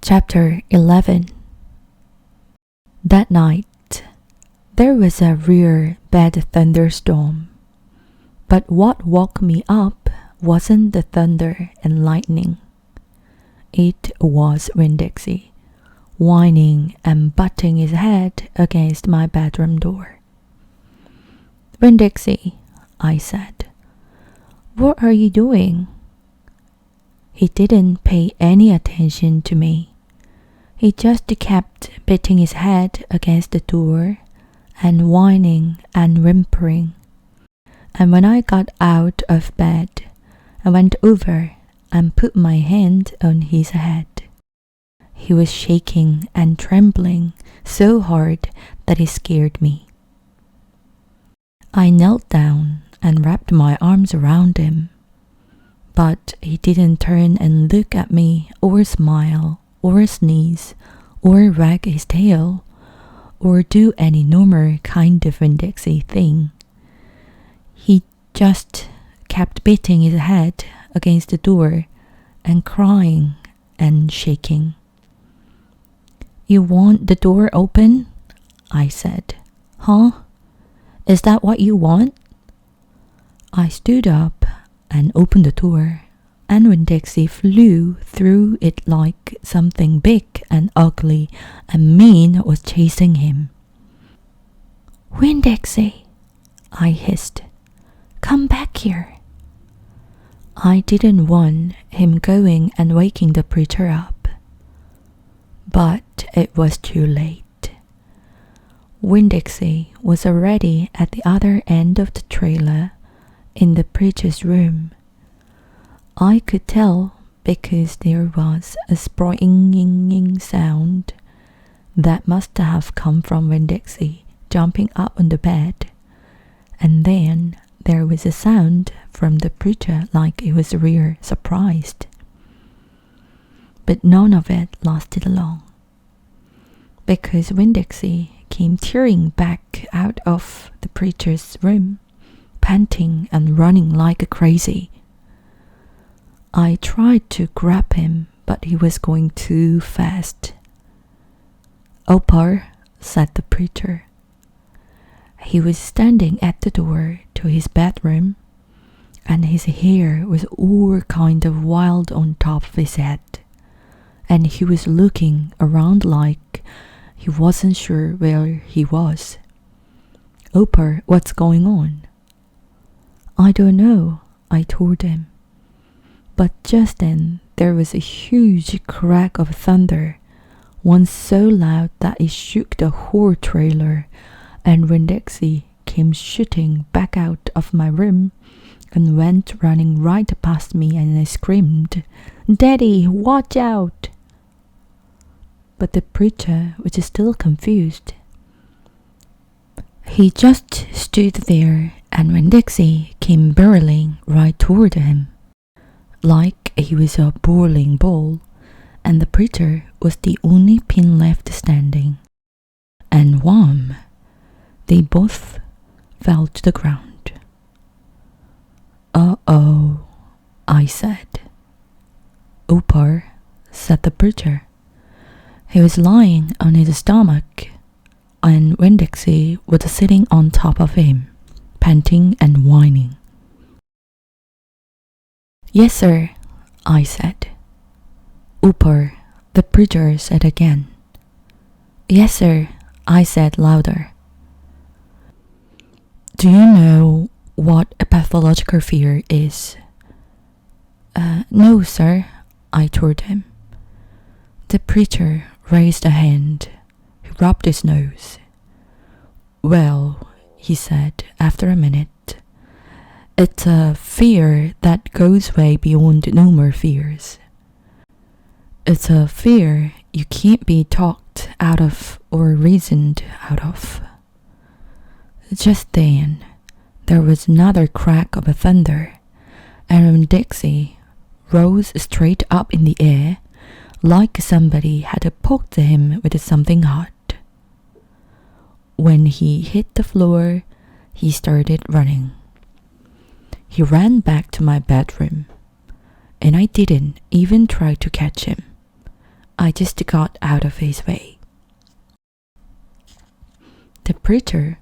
Chapter 11. That night, there was a real bad thunderstorm. But what woke me up wasn't the thunder and lightning. It was Winn-Dixie, whining and butting his head against my bedroom door. "Winn-Dixie," I said, "what are you doing?" He didn't pay any attention to me. He just kept beating his head against the door and whining and whimpering. And when I got out of bed, I went over and put my hand on his head. He was shaking and trembling so hard that it scared me. I knelt down and wrapped my arms around him. But he didn't turn and look at me or smile or sneeze or wag his tail or do any normal kind of Winn-Dixie thing. He just kept beating his head against the door and crying and shaking. "You want the door open?" I said. "Huh? Is that what you want?" I stood up and opened the door, and Winn-Dixie flew through it like something big and ugly and mean was chasing him. "Winn-Dixie," I hissed, "come back here." I didn't want him going and waking the preacher up. But it was too late. Winn-Dixie was already at the other end of the trailer in the preacher's room. I could tell because there was a springing sound that must have come from Winn-Dixie jumping up on the bed, and then there was a sound from the preacher like he was real surprised. But none of it lasted long, because Winn-Dixie came tearing back out of the preacher's room, panting and running like crazy. I tried to grab him, but he was going too fast. "Opar," said the preacher. He was standing at the door to his bedroom, and his hair was all kind of wild on top of his head, and he was looking around like he wasn't sure where he was. "Opar, what's going on?" "I don't know," I told him. But just then there was a huge crack of thunder, one so loud that it shook the whole trailer, and Winn-Dixie came shooting back out of my room and went running right past me, and I screamed, "Daddy, watch out!" But the preacher was still confused. He just stood there, and Winn-Dixie came barreling right toward him, like he was a bowling ball, and the preacher was the only pin left standing. And wham! They both fell to the ground. "Uh-oh," I said. "Opar," said the preacher. He was lying on his stomach, and Winn-Dixie was sitting on top of him, panting and whining. "Yes, sir," I said. "Opar," the preacher said again. "Yes, sir," I said louder. "Do you know what a pathological fear is?" No, sir," I told him. The preacher raised a hand. He rubbed his nose. "Well," he said after a minute, "it's a fear that goes way beyond normal fears. It's a fear you can't be talked out of or reasoned out of." Just then, there was another crack of thunder, and Winn-Dixie rose straight up in the air like somebody had poked him with something hot. When he hit the floor, he started running. He ran back to my bedroom, and I didn't even try to catch him. I just got out of his way. The preacher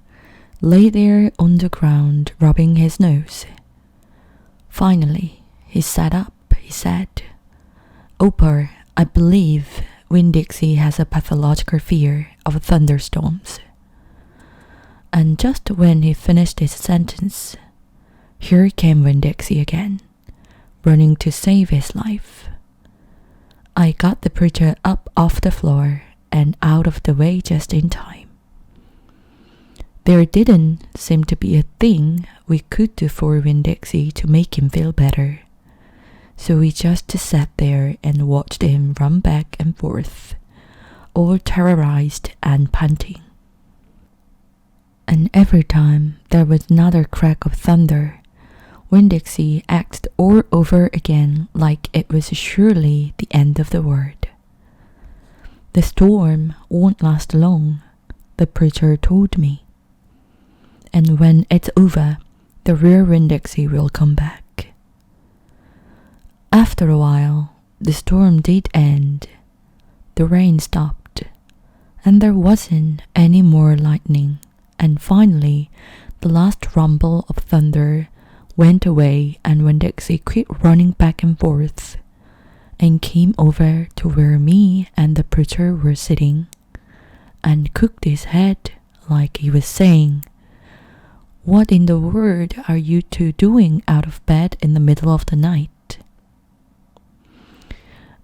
lay there on the ground rubbing his nose. Finally, he sat up. He said, "Oprah, I believe Winn-Dixie has a pathological fear of thunderstorms." And just when he finished his sentence, here came Winn-Dixie again, running to save his life. I got the preacher up off the floor and out of the way just in time. There didn't seem to be a thing we could do for Winn-Dixie to make him feel better, so we just sat there and watched him run back and forth, all terrorized and panting. And every time there was another crack of thunder, Winn-Dixie acted all over again like it was surely the end of the world. "The storm won't last long," the preacher told me. "And when it's over, the real Winn-Dixie will come back." After a while, the storm did end. The rain stopped, and there wasn't any more lightning. And finally, the last rumble of thunder went away, and Winn-Dixie quit running back and forth and came over to where me and the preacher were sitting and cocked his head like he was saying, "What in the world are you two doing out of bed in the middle of the night?"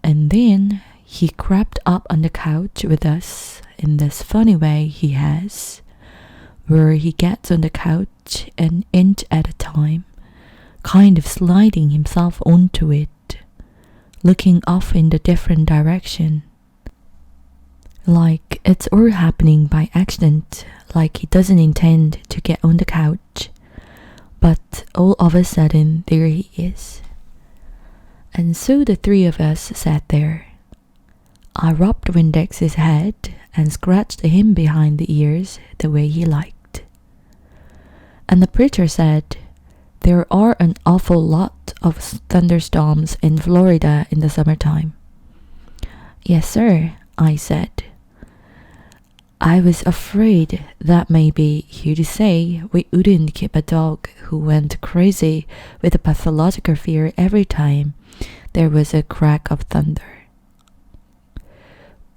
And then he crept up on the couch with us in this funny way he has, where he gets on the couch an inch at a time, kind of sliding himself onto it, looking off in the different direction, like it's all happening by accident, like he doesn't intend to get on the couch, but all of a sudden there he is. And so the three of us sat there. I rubbed Winn-Dixie's head and scratched him behind the ears the way he liked. And the preacher said, "There are an awful lot of thunderstorms in Florida in the summertime." "Yes, sir," I said. I was afraid that maybe he'd say we wouldn't keep a dog who went crazy with a pathological fear every time there was a crack of thunder.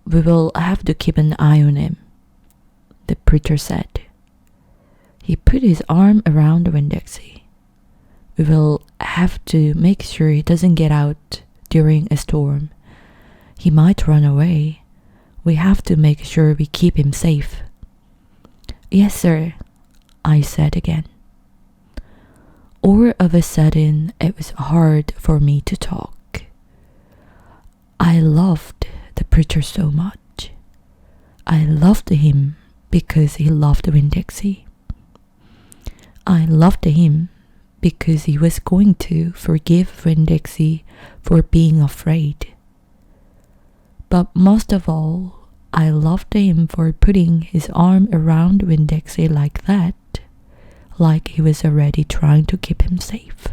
"We will have to keep an eye on him," the preacher said. He put his arm around Winn-Dixie. "We will have to make sure he doesn't get out during a storm. He might run away. We have to make sure we keep him safe." "Yes, sir," I said again. All of a sudden, it was hard for me to talk. I loved the preacher so much. I loved him because he loved Winn-Dixie. I loved him because he was going to forgive Winn-Dixie for being afraid. But most of all, I loved him for putting his arm around Winn-Dixie like that, like he was already trying to keep him safe.